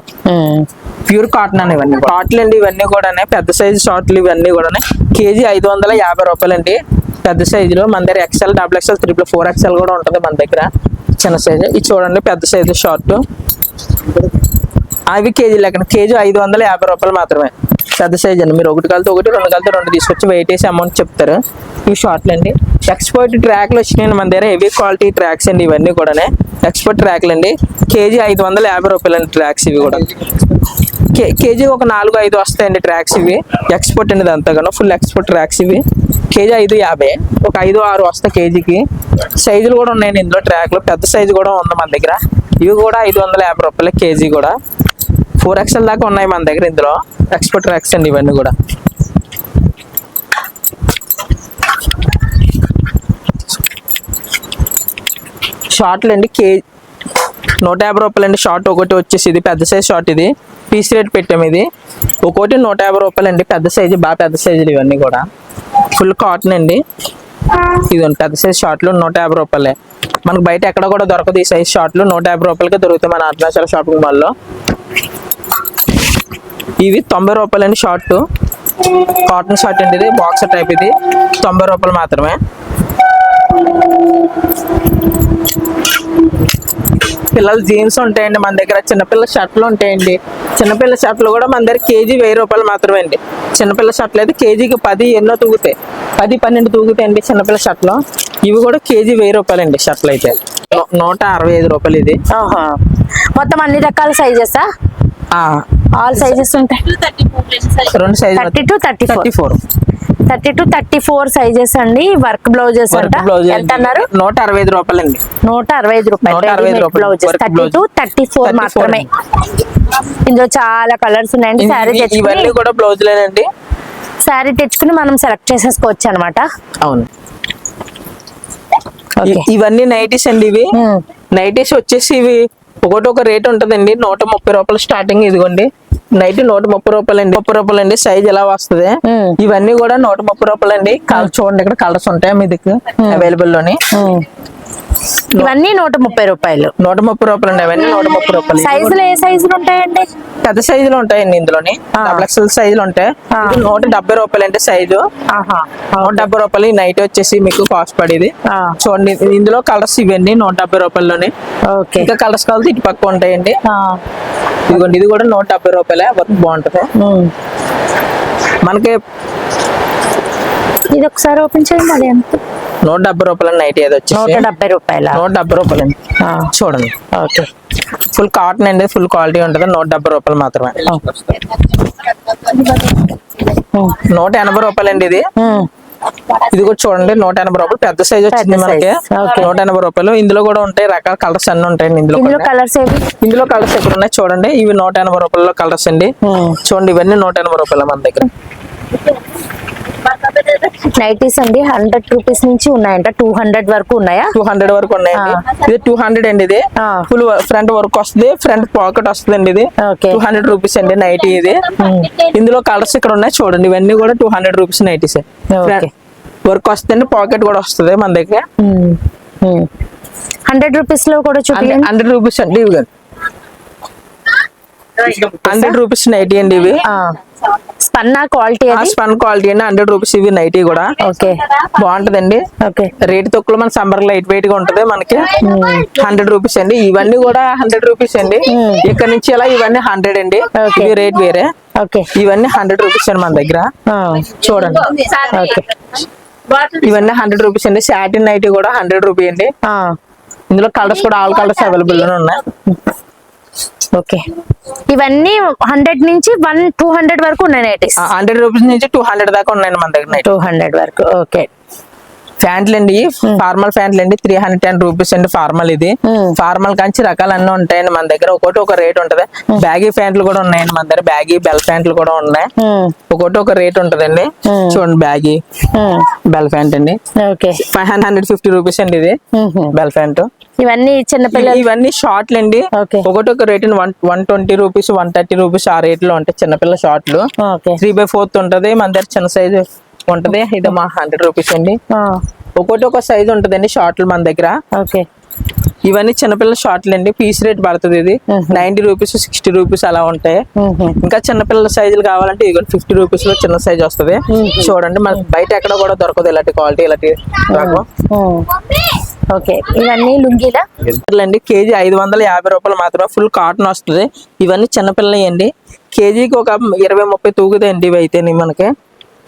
ప్యూర్ కాటన్ అని ఇవన్నీ కాటన్ అండి. ఇవన్నీ కూడా పెద్ద సైజు షార్ట్లు ఇవన్నీ కూడా కేజీ 550 రూపాయలు అండి. పెద్ద సైజులో మన దగ్గర XL double XL 3XL 4XL కూడా ఉంటుంది మన దగ్గర. చిన్న సైజు ఇది చూడండి. పెద్ద సైజు షార్ట్ అవి కేజీ లెక్కన కేజీ 550 రూపాయలు మాత్రమే. పెద్ద సైజ్ అండి. మీరు 1 కలితే 1 2 కలితే 2 తీసుకొచ్చి వెయిట్ వేసి అమౌంట్ చెప్తారు. ఇవి షార్ట్లు అండి. ఎక్స్పోర్ట్ ట్రాక్లు వచ్చినాయి మన దగ్గర. హెవీ క్వాలిటీ ట్రాక్స్ అండి ఇవన్నీ కూడా. ఎక్స్పోర్ట్ ట్రాక్లు అండి. కేజీ 550 రూపాయలు అండి ట్రాక్స్. ఇవి కూడా కేజీ ఒక 4-5 వస్తాయండి ట్రాక్స్. ఇవి ఎక్స్పోర్ట్ అండి. అంతగానో ఫుల్ ఎక్స్పోర్ట్ ట్రాక్స్. ఇవి కేజీ 550 ఒక 5-6 వస్తాయి కేజీకి. సైజులు కూడా ఉన్నాయండి ఇందులో ట్రాక్లు. పెద్ద సైజు కూడా ఉంది మన దగ్గర. ఇవి కూడా 550 రూపాయలు కేజీ కూడా. 4XL దాకా ఉన్నాయి మన దగ్గర ఇందులో. ఎక్స్పోర్ట్ ట్రాక్స్ అండి ఇవన్నీ కూడా. షార్ట్లు అండి 150 రూపాయలు అండి. షార్ట్ ఒకటి వచ్చేసి ఇది పెద్ద సైజ్ షార్ట్. ఇది పీస్ రేట్ పెట్టాము. ఇది ఒక్కోటి 150 రూపాయలు అండి. పెద్ద సైజు బాగా పెద్ద సైజులు ఇవన్నీ కూడా. ఫుల్ కాటన్ అండి. ఇదండి పెద్ద సైజ్ షార్ట్లు 150 రూపాయలే. మనకు బయట ఎక్కడ కూడా దొరకదు ఈ సైజ్ షార్ట్లు. 150 రూపాయలకే దొరుకుతాయి మన అరుణాచల్ షాపింగ్ మాల్లో. ఇవి 90 రూపాయలు అండి. షార్ట్ కాటన్ షార్ట్ అండి. ఇది బాక్సర్ టైప్. ఇది 90 రూపాయలు మాత్రమే. పిల్లల జీన్స్ ఉంటాయండి మన దగ్గర. చిన్నపిల్లల షర్ట్లు ఉంటాయండి. చిన్నపిల్ల షర్ట్లు కూడా మన దగ్గర కేజీ 1000 రూపాయలు మాత్రమే అండి. చిన్నపిల్ల షర్ట్లు అయితే కేజీకి 10 ఎన్నో తూగుతాయి. 10-12 తూగుతాయండి చిన్నపిల్ల షర్ట్లు. ఇవి కూడా కేజీ 1000 రూపాయలు అండి. షర్ట్లు అయితే 165 రూపాయలు. ఇది మొత్తం అన్ని రకాల సైజెస్ ఆల్ సైజెస్ ఉంటాయి. 2 సైజ్ 30 to 34 సైజెస్ అండి. వర్క్ బ్లౌజెస్ ఎంత అన్నారు? 165 రూపాయలు అండి. 165 రూపాయలు బ్లౌజెస్. 30 to 34 మాత్రమే. ఇందులో చాలా కలర్స్ ఉన్నాయండి. ఇవన్నీ కూడా బ్లౌజులేనండి. శారీ తెచ్చుకుని మనం సెలెక్ట్ చేసేసుకోవచ్చు అనమాట. అవును. ఇవన్నీ నైటీస్ అండి. ఇవి నైటీస్ వచ్చేసి ఇవి ఒకటి ఒక రేట్ ఉంటదండి. 130 రూపాయలు స్టార్టింగ్. ఇదిగోండి నైట్ 130 రూపాయలు అండి. 30 రూపాయలు అండి. సైజ్ ఎలా వస్తుంది. ఇవన్నీ కూడా 130 రూపాయలు అండి. చూడండి ఇక్కడ కలర్స్ ఉంటాయి మీ దగ్గర అవైలబుల్ లోని. ఇవన్నీ 130 రూపాయలు. 130 రూపాయలు అండి. అవన్నీ 130 రూపాయలు. సైజులు ఏ సైజులు ఉంటాయండి? పెద్ద సైజులు ఉంటాయండి ఇందులోని. డబుల్ ఎక్సెల్ సైజులు ఉంటాయి. 170 రూపాయలు అండి సైజు. 170 రూపాయలు. ఈ నైట్ వచ్చేసి మీకు కాస్ట్ పడేది. చూడండి ఇందులో కలర్స్ ఇవన్నీ 170 రూపాయల్లోనే. ఇంకా కలర్స్ కావాలి ఇటు పక్క ఉంటాయండి. ఇదిగోండి ఇది కూడా 170 రూపాయలే. వర్క్ బాగుంటది మనకి. ఇది ఒకసారి ఓపెన్ చేయండి. అది ఎంత? 170 రూపాయలు నైటీ అది వచ్చేసి 170 రూపాయల 170 రూపాయలండి. చూడండి ఓకే ఫుల్ కాటన్ అండి, ఫుల్ క్వాలిటీ ఉంటుంది. 170 రూపాయలు మాత్రమే. 180 రూపాయలండి ఇది. ఇది కూడా చూడండి 180 రూపాయలు. పెద్ద సైజ్ వచ్చింది మనకి. 180 రూపాయలు. ఇందులో కూడా ఉంటాయి రకాల కలర్స్ అన్ని ఉంటాయండి. ఇందులో కలర్స్ ఏవి? ఇందులో కలర్స్ ఎక్కడ ఉన్నాయి చూడండి. ఇవి 180 రూపాయల కలర్స్ అండి. చూడండి ఇవన్నీ 180 రూపాయలు మన దగ్గర. నైటీస్ అండి 100 రూపీస్ నుంచి ఉన్నాయంట. 200 వరకు ఉన్నాయా? 200 వరకు ఉన్నాయండి. ఇది 200 అండి. ఇది ఫుల్ ఫ్రంట్ వర్క్ వస్తుంది, ఫ్రంట్ పాకెట్ వస్తుంది అండి. ఇది 200 రూపీస్ అండి నైటీ. ఇది ఇందులో కలర్స్ ఇక్కడ ఉన్నాయి చూడండి. ఇవన్నీ కూడా 200 రూపీస్ నైటీస్. వర్క్ వస్తుంది, పాకెట్ కూడా వస్తుంది మన దగ్గర. 100 రూపీస్ లో కూడా చూడండి. 100 రూపీస్ అండి ఇవి. 100 రూపీస్ నైటీ అండి ఇవి. స్పన్నా క్వాలిటీ, స్పన్ క్వాలిటీ అండి. 100 రూపీస్ ఇవి నైటీ కూడా. ఓకే బాగుంటదండి. రేట్ తక్కువ, మన సమ్మర్ లైట్ వెయిట్ గా ఉంటది మనకి. 100 రూపీస్ అండి. ఇవన్నీ కూడా 100 రూపీస్ అండి. ఇక్కడ నుంచి ఇలా ఇవన్నీ 100 అండి. ఇవి రేట్ వేరే. ఇవన్నీ 100 రూపీస్ అండి మన దగ్గర. చూడండి ఇవన్నీ 100 రూపీస్ అండి. సాటిన్ నైటీ కూడా 100 రూపీ అండి. ఇందులో కలర్స్ కూడా ఆల్ కలర్స్ అవైలబుల్ గా ఉన్నాయి. ఓకే ఇవన్నీ 100 నుంచి 200 వరకు ఉన్నాయి నైటీస్. 100 రూపీస్ నుంచి 200 దాకా ఉన్నాయండి మన దగ్గర. 200 వరకు. ఓకే ప్యాంట్లు అండి, ఫార్మల్ ప్యాంట్లు అండి. 310 రూపీస్ అండి ఫార్మల్. ఇది ఫార్మల్ కంచి రకాలు అన్నీ ఉంటాయండి మన దగ్గర. ఒకటి ఒక రేట్ ఉంటది. బ్యాగీ ప్యాంట్లు కూడా ఉన్నాయండి మన దగ్గర. బ్యాగీ బెల్ ప్యాంట్లు కూడా ఉన్నాయి. ఒకటి ఒక రేట్ ఉంటదండి. చూడండి బ్యాగీ బెల్ ప్యాంట్ అండి. 550 రూపీస్ అండి ఇది బెల్ ప్యాంట్. ఇవన్నీ చిన్నపిల్లలు, ఇవన్నీ షార్ట్లు అండి. ఒకటి ఒక రేట్ 120 రూపీస్ 130 రూపీస్ ఆ రేట్ లో ఉంటాయి చిన్నపిల్ల షార్ట్లు. 3/4 ఉంటది మన దగ్గర. చిన్న సైజు ఉంటది. ఇది మా 100 రూపీస్ అండి. ఒకటి ఒక సైజ్ ఉంటదండి షార్ట్లు మన దగ్గర. ఇవన్నీ చిన్నపిల్ల షార్ట్లు అండి. పీస్ రేట్ పడుతుంది. ఇది 90 రూపీస్ 60 రూపీస్ అలా ఉంటాయి. ఇంకా చిన్నపిల్లల సైజులు కావాలంటే ఇది 50 రూపీస్ లో చిన్న సైజ్ వస్తుంది. చూడండి మనకి బయట ఎక్కడ కూడా దొరకదు ఇలాంటి క్వాలిటీ, ఇలాంటి రకం. ఓకే ఇవన్నీ లుంగీలా అండి. కేజీ 550 రూపాయలు మాత్రమే. ఫుల్ కాటన్ వస్తుంది. ఇవన్నీ చిన్నపిల్లలు అండి. కేజీకి ఒక 20-30 తూగుతాయండి ఇవి అయితే మనకి.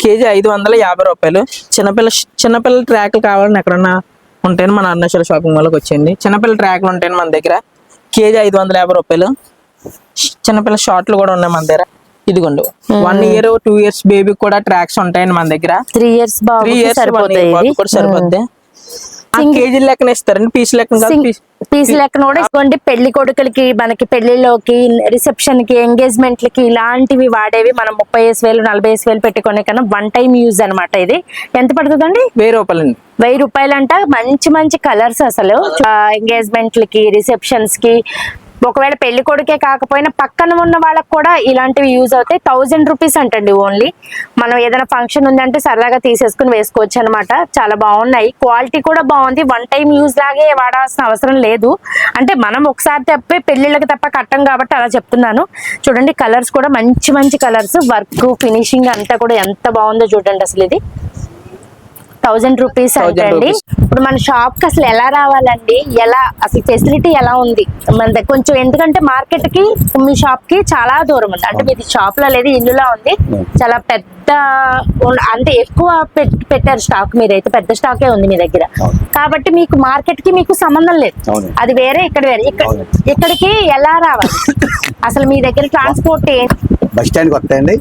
కేజీ 550 రూపాయలు. చిన్నపిల్లల ట్రాక్లు కావాలని ఎక్కడన్నా ఉంటాయని మన అరుణాచల్ షాపింగ్ మాల్కి వచ్చేయండి. చిన్నపిల్లల ట్రాక్లు ఉంటాయని మన దగ్గర. కేజీ 550 రూపాయలు. చిన్నపిల్లల షార్ట్లు కూడా ఉన్నాయి మన దగ్గర. ఇదిగోండి 1 year 2 years బేబీ కూడా ట్రాక్స్ ఉంటాయండి మన దగ్గర. 3 years 3 years కూడా సరిపోద్ది. కేజీ లెక్కన ఇస్తారండి. పీస్ లెక్కన పీస్ లెక్కన కూడా ఇసుకోండి. పెళ్లి కొడుకులకి, మనకి పెళ్లిలోకి, రిసెప్షన్ కి, ఎంగేజ్మెంట్లకి ఇలాంటివి వాడేవి మనం 30,000 40,000 పెట్టుకునే కన్నా 1 time యూజ్ అనమాట. ఇది ఎంత పడుతుందండి? 1000 రూపాయలు అండి. 1000 రూపాయలు అంట. మంచి మంచి కలర్స్ అసలు. ఎంగేజ్మెంట్లకి, రిసెప్షన్స్ కి, ఒకవేళ పెళ్లి కొడుకే కాకపోయినా పక్కన ఉన్న వాళ్ళకి కూడా ఇలాంటివి యూజ్ అవుతాయి. 1000 రూపీస్ అంటండి ఓన్లీ. మనం ఏదైనా ఫంక్షన్ ఉందంటే సరదాగా తీసేసుకుని వేసుకోవచ్చు అనమాట. చాలా బాగున్నాయి. క్వాలిటీ కూడా బాగుంది. 1 time యూజ్ లాగే వాడాల్సిన అవసరం లేదు. అంటే మనం ఒకసారి తప్పే పెళ్లిళ్ళకి తప్ప కట్టం కాబట్టి అలా చెప్తున్నాను. చూడండి కలర్స్ కూడా మంచి మంచి కలర్స్. వర్క్ ఫినిషింగ్ అంతా కూడా ఎంత బాగుందో చూడండి అసలు. ఇది 1000 రూపీస్ అంటే అండి. ఇప్పుడు మన షాప్ కి అసలు ఎలా రావాలండి, ఎలా అసలు ఫెసిలిటీ ఎలా ఉంది మన దగ్గర కొంచెం? ఎందుకంటే మార్కెట్ కి మీ షాప్ కి చాలా దూరం ఉంది. అంటే మీది షాప్ లో లేదు, ఇల్లులా ఉంది. చాలా పెద్ద, అంటే ఎక్కువ పెట్టారు స్టాక్. మీరైతే పెద్ద స్టాకే ఉంది మీ దగ్గర కాబట్టి మీకు మార్కెట్ కి మీకు సంబంధం లేదు. అది వేరే, ఇక్కడ వేరే. ఇక్కడికి ఎలా రావాలి అసలు? మీ దగ్గర ట్రాన్స్పోర్ట్ బస్ స్టాండ్ వస్తాయండి.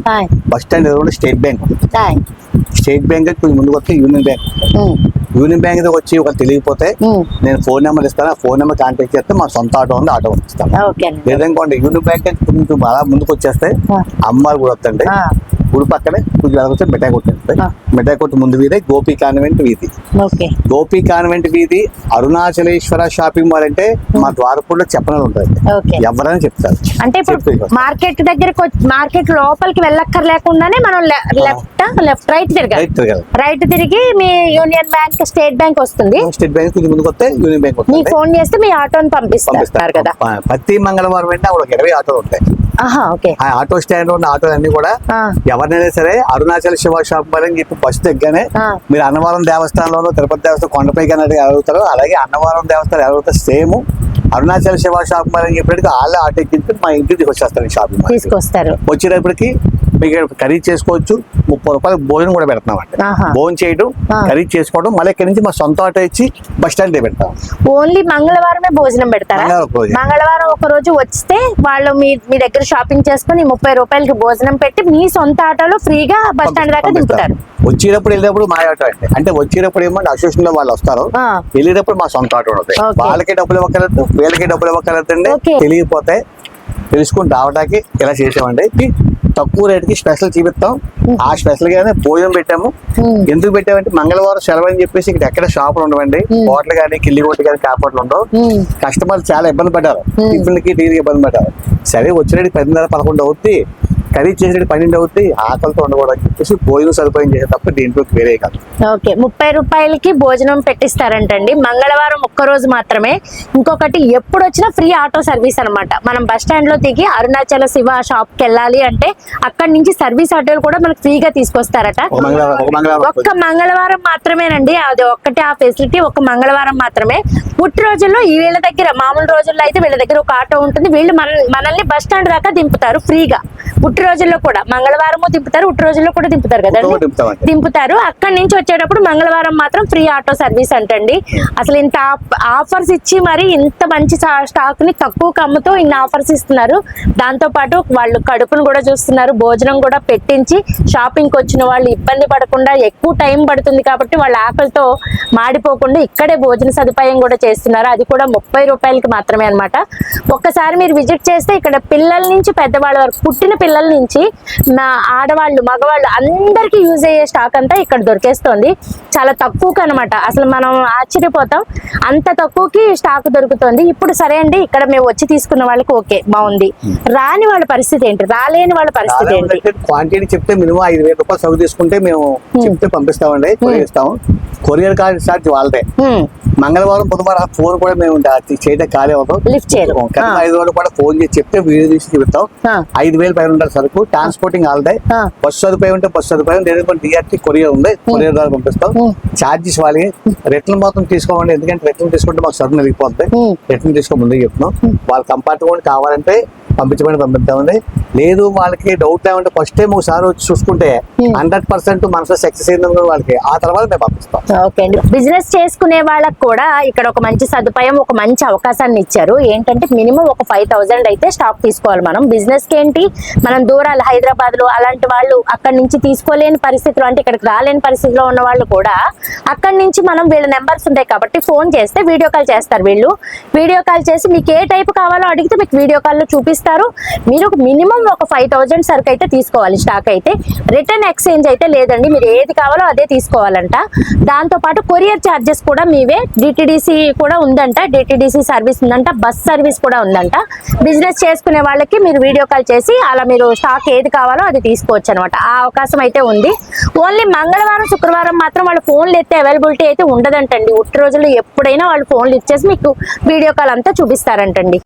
Bus stand state bank. State bank ముందుకు వస్తే యూనియన్ బ్యాంక్. యూనియన్ బ్యాంక్ దగ్గర వచ్చి ఒక తెలియకపోతే నేను ఫోన్ నెంబర్ ఇస్తాను. ఆ ఫోన్ నెంబర్ కాంటాక్ట్ చేస్తే మా సొంత ఆటో ఉంది, ఆటో ఇస్తాను. లేదనుకోండి యూనియన్ బ్యాంక్ కొంచెం అలా ముందుకు వచ్చేస్తే అమ్మారు కూడా వస్తుంది. గుడి పక్కనే కొంచెం వచ్చి మిఠాయి కొట్టు ఉంటుంది. మిఠాయి కొట్టు ముందు వీధి గోపి కాన్వెంట్ వీధి. గోపి కాన్వెంట్ వీధి అరుణాచలేశ్వర షాపింగ్ మాల్ అంటే మా ద్వారపూడిలో చెప్పనలు ఉంటాయి. ఎవరైనా చెప్తారు. అంటే ఇప్పుడు మార్కెట్ దగ్గరకు, మార్కెట్ లోపలికి వెళ్ళక్కర్లేకుండానే మనం లెఫ్ట్ రైట్ తిరగాలి. రైట్ తిరిగి మీ యూనియన్ బ్యాంక్, స్టేట్ బ్యాంక్ వస్తుంది. స్టేట్ బ్యాంక్ కొంచెం ముందుకు వస్తే యూనియన్ బ్యాంక్ వస్తుంది. మీకు ఫోన్ చేస్తే మీ ఆటోని పంపిస్తారు కదా. ప్రతి మంగళవారం అంటే 20 ఆటోలు ఉంటాయి. ఆ ఆటో స్టాండ్ ఉన్న ఆటోలు అన్ని కూడా ఎవరినైనా సరే అరుణాచల్ శివ షాప్ అని చెప్పి బస్సు దగ్గరనే మీరు అన్నవరం దేవస్థానంలో, తిరుపతి దేవస్థానం కొండపైకి అనేది అడుగుతారు. అలాగే అన్నవరం దేవస్థానం అడుగుతారు. సేమ్ అరుణాచల్ శివ షాప్ అని చెప్పినట్టు వాళ్ళే ఆటో ఎక్కించి మా ఇంటికి వచ్చేస్తారు. షాపింగ్ తీసుకొస్తారు. వచ్చేటప్పటికి మీకు కర్రీ చేసుకోవచ్చు, 30 రూపాయలు భోజనం కూడా పెడుతున్నాం అండి. ఆహా. భోజనం చేయడం, కర్రీ చేసుకోవడం, మళ్ళీ ఇక్కడి నుంచి మా సొంత ఆటో ఇచ్చి బస్ స్టాండ్ పెడతాం. ఓన్లీ మంగళవారమే భోజనం పెడతారా? మంగళవారం భోజనం. మంగళవారం ఒక రోజు వస్తే వాళ్ళు మీ దగ్గర షాపింగ్ చేసుకుని 30 రూపాయలకి భోజనం పెట్టి మీ సొంత ఆటోలో ఫ్రీగా బస్ స్టాండ్ దాకా దింపుతారు. వచ్చేటప్పుడు వెళ్ళేటప్పుడు మా ఆటో అంటే వచ్చేటప్పుడు ఏమో అసోసియేషన్ లో వాళ్ళు వస్తారు, వెళ్ళేటప్పుడు మా సొంత ఆటో ఉంటుంది. వాళ్ళకి డబ్బులు ఇవ్వగలదు, వీళ్ళకి డబ్బులు ఇవ్వగలదండి. తెలియకపోతే తెలుసుకుని రావడానికి ఇలా చేసామండి. తక్కువ రేటుకి స్పెషల్ చూపిస్తాం. ఆ స్పెషల్ గానే భోజనం పెట్టాము. ఎందుకు పెట్టామంటే మంగళవారం సెలవు అని చెప్పేసి ఇక్కడ ఎక్కడ షాపులు ఉండవండి. హోటల్ కానీ, కిల్లి కొట్టు కానీ, కాపాట్లు ఉండవు. కస్టమర్లు చాలా ఇబ్బంది పడ్డారు, టిఫిన్కి టీకి ఇబ్బంది పడ్డారు. సరే వచ్చినట్టు 10:30 11 అవుతుంది, కర్రీ చేసేది 12 అవుతుంది, ఆకలితో ఉండకూడదని చెప్పేసి భోజనం సదుపాయం చేసే తప్ప దీంట్లోకి వేరే కాదు. ఓకే, 30 రూపాయలకి భోజనం పెట్టిస్తారంటండి. మంగళవారం ఒక్కరోజు మాత్రమే. ఇంకొకటి ఎప్పుడు వచ్చినా ఫ్రీ ఆటో సర్వీస్ అన్నమాట. మనం బస్ స్టాండ్ లో దిగి అరుణాచల శివ షాప్ కి వెళ్ళాలి అంటే అక్కడి నుంచి సర్వీస్ ఆటోలు కూడా మనకు ఫ్రీగా తీసుకొస్తారట. ఒక్క మంగళవారం మాత్రమేనండి, అది ఒక్కటే ఆ ఫెసిలిటీ. ఒక్క మంగళవారం మాత్రమే. పుట్టి రోజుల్లో ఈ వీళ్ళ దగ్గర, మామూలు రోజుల్లో అయితే వీళ్ళ దగ్గర ఒక ఆటో ఉంటుంది. వీళ్ళు మనల్ని బస్ స్టాండ్ దాకా దింపుతారు ఫ్రీగా. పుట్టి రోజుల్లో కూడా మంగళవారము దింపుతారు, పుట్టి రోజుల్లో కూడా దింపుతారు కదండి, దింపుతారు. అక్కడి నుంచి వచ్చేటప్పుడు మంగళవారం మాత్రం ఫ్రీ ఆటో సర్వీస్ అంటండి. అసలు ఇంత ఆఫర్స్ ఇచ్చి మరి ఇంత మంచి స్టాక్ ని తక్కువ అమ్ముతూ ఇన్ని ఆఫర్స్ ఇస్తున్నారు. దాంతో పాటు వాళ్ళు కడుపును కూడా చూస్తున్నారు, భోజనం కూడా పెట్టించి షాపింగ్ కి వచ్చిన వాళ్ళు ఇబ్బంది పడకుండా, ఎక్కువ టైం పడుతుంది కాబట్టి వాళ్ళ ఆకలితో మాడిపోకుండా ఇక్కడే భోజన సదుపాయం కూడా చేస్తున్నారు. అది కూడా 30 రూపాయలకి మాత్రమే అన్నమాట. ఒక్కసారి మీరు విజిట్ చేస్తే ఇక్కడ పిల్లల నుంచి పెద్దవాళ్ళ వరకు, పుట్టిన పిల్లల నుంచి ఆడవాళ్ళు మగవాళ్ళు అందరికీ యూజ్ అయ్యే స్టాక్ అంతా ఇక్కడ దొరికేస్తోంది. చాలా తక్కువకి అనమాట. అసలు మనం ఆశ్చర్యపోతాం, అంత తక్కువకి స్టాక్ దొరుకుతుంది. ఇప్పుడు సరే అండి, ఇక్కడ మేము వచ్చి తీసుకున్న వాళ్ళకి ఓకే బాగుంది. రాని వాళ్ళ పరిస్థితి ఏంటి, రాలేని వాళ్ళ పరిస్థితి ఏంటి? క్వాంటిటీ చెప్తే మినిమం 5,000 రూపాయలు సర్వ్ తీసుకుంటే మేము చెప్తే పంపిస్తామండి, కొరియర్ ఇస్తాము. కొరియర్ ఛార్జ్ వాళ్ళదే. మంగళవారం బుధవారం ఫోన్ కూడా మేము చేయడం ఖాళీ అవుతాం, లిఫ్ట్ చేయరు. 5 రోజులు కూడా ఫోన్ చేసి చెప్తే వీడియో తీసి చెప్తాం. 5,000 పైన ఉండాలి సరుకు. ట్రాన్స్పోర్టింగ్ వాళ్ళదే. బస్సు సదుపాయం ఉంటే బస్సు సదుపాయం, లేదంటే డిఆర్టీ కొరియర్ ఉంది, కొరియర్ ద్వారా పంపిస్తాం. ఛార్జెస్ వాళ్ళకి. రిటర్న్ మాత్రం తీసుకోమండి, ఎందుకంటే రిటర్న్ తీసుకుంటే మాకు సరుకు వెళ్ళిపోతుంది. రిటర్న్ తీసుకో ముందే చెప్తున్నాం. వాళ్ళ కంపార్ట్మెంట్ కావాలంటే పంపించమని పంపిస్తామండి. లేదు వాళ్ళకి డౌట్ ఏమంటే ఫస్ట్ టైం ఒకసారి వచ్చి చూసుకుంటే 100% మనసులో సక్సెస్ అయిందని వాళ్ళకి, ఆ తర్వాత మేము పంపిస్తాం. ఓకే అండి. బిజినెస్ చేసుకునే వాళ్ళకి కూడా ఇక్కడ ఒక మంచి సదుపాయం, ఒక మంచి అవకాశాన్ని ఇచ్చారు. ఏంటంటే మినిమం ఒక 5,000 అయితే స్టాక్ తీసుకోవాలి మనం. బిజినెస్ కి ఏంటి, మనం దూరాలు హైదరాబాద్ లో అలాంటి వాళ్ళు అక్కడి నుంచి తీసుకోలేని పరిస్థితిలో, అంటే ఇక్కడికి రాలేని పరిస్థితిలో ఉన్న వాళ్ళు కూడా అక్కడి నుంచి మనం వీళ్ళ నెంబర్స్ ఉంటాయి కాబట్టి ఫోన్ చేస్తే వీడియో కాల్ చేస్తారు. వీళ్ళు వీడియో కాల్ చేసి మీకు ఏ టైప్ కావాలో అడిగితే మీకు వీడియో కాల్ లో చూపిస్తారు. మీరు మినిమం ఒక 5,000 సరుకు అయితే తీసుకోవాలి స్టాక్ అయితే. రిటర్న్ ఎక్స్చేంజ్ అయితే లేదండి, మీరు ఏది కావాలో అదే తీసుకోవాలంట. దాంతో పాటు కొరియర్ ఛార్జెస్ కూడా మీవే. డిటిడిసి కూడా ఉందంట, డిటిడిసి సర్వీస్ ఉందంట, బస్ సర్వీస్ కూడా ఉందంట. బిజినెస్ చేసుకునే వాళ్ళకి మీరు వీడియో కాల్ చేసి అలా మీరు స్టాక్ ఏది కావాలో అది తీసుకోవచ్చు అనమాట. ఆ అవకాశం అయితే ఉంది. ఓన్లీ మంగళవారం శుక్రవారం మాత్రం వాళ్ళ ఫోన్లు ఎత్తే అవైలబిలిటీ అయితే ఉండదంటండి. ఉట్టి రోజులు ఎప్పుడైనా వాళ్ళు ఫోన్లు ఇచ్చేసి మీకు వీడియో కాల్ అంతా చూపిస్తారంటండి.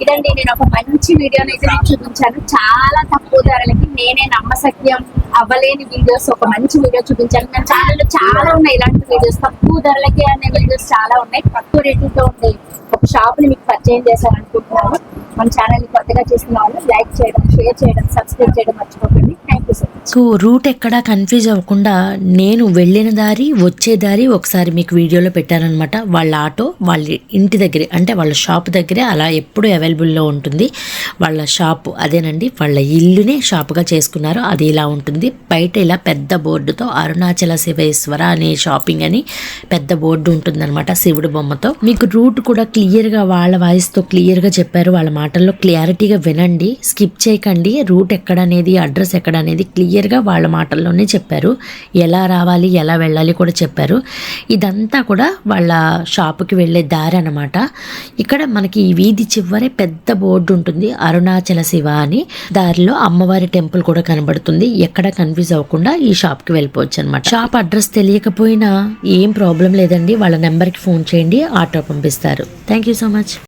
ఇదండి, నేను ఒక మంచి వీడియోని అయితే మీకు చూపించాను. చాలా తక్కువ ధరలకి, నేనే నమ్మశక్యం అవ్వలేని వీడియోస్, ఒక మంచి వీడియో చూపించాను. మన ఛానల్లో చాలా ఉన్నాయి ఇలాంటి వీడియోస్. తక్కువ ధరలకి అనే వీడియోస్ చాలా ఉన్నాయి. తక్కువ రేట్లతో ఉండే ఒక షాప్ ని మీకు పరిచయం చేశారనుకుంటున్నాను. మన ఛానల్ ని కొత్తగా చేసిన వాళ్ళు లైక్ చేయడం, షేర్ చేయడం, సబ్స్క్రైబ్ చేయడం మర్చిపోకండి. Thank you so much. Route ఎక్కడా కన్ఫ్యూజ్ అవ్వకుండా నేను వెళ్ళిన దారి వచ్చే దారి ఒకసారి మీకు వీడియోలో పెట్టానమాట. వాళ్ళ ఆటో వాళ్ళ ఇంటి దగ్గరే, అంటే వాళ్ళ షాప్ దగ్గరే అలా ఎప్పుడు అవైలబుల్లో ఉంటుంది. వాళ్ళ షాపు అదేనండి, వాళ్ళ ఇల్లునే షాపుగా చేసుకున్నారు. అది ఇలా ఉంటుంది. బయట ఇలా పెద్ద బోర్డుతో అరుణాచల శివేశ్వర అనే షాపింగ్ అని పెద్ద బోర్డు ఉంటుందన్నమాట, శివుడు బొమ్మతో. మీకు రూట్ కూడా క్లియర్గా వాళ్ళ వాయిస్తో క్లియర్గా చెప్పారు. వాళ్ళ మాటల్లో క్లారిటీగా వినండి, స్కిప్ చేయకండి. రూట్ ఎక్కడ అనేది, అడ్రస్ ఎక్కడ అనేది క్లియర్గా వాళ్ళ మాటల్లోనే చెప్పారు. ఎలా రావాలి, ఎలా వెళ్ళాలి కూడా చెప్పారు. ఇదంతా కూడా వాళ్ళ షాపుకి వెళ్ళే దారి అన్నమాట. ఇక్కడ మనకి ఈ వీధి చివరే పెద్ద బోర్డు ఉంటుంది, అరుణాచల శివ అని. దారిలో అమ్మవారి టెంపుల్ కూడా కనబడుతుంది. ఎక్కడ కన్ఫ్యూజ్ అవ్వకుండా ఈ షాప్కి వెళ్ళిపోవచ్చు అనమాట. షాప్ అడ్రస్ తెలియకపోయినా ఏం ప్రాబ్లం లేదండి, వాళ్ళ నెంబర్కి ఫోన్ చేయండి, ఆటో పంపిస్తారు. Thank you so much.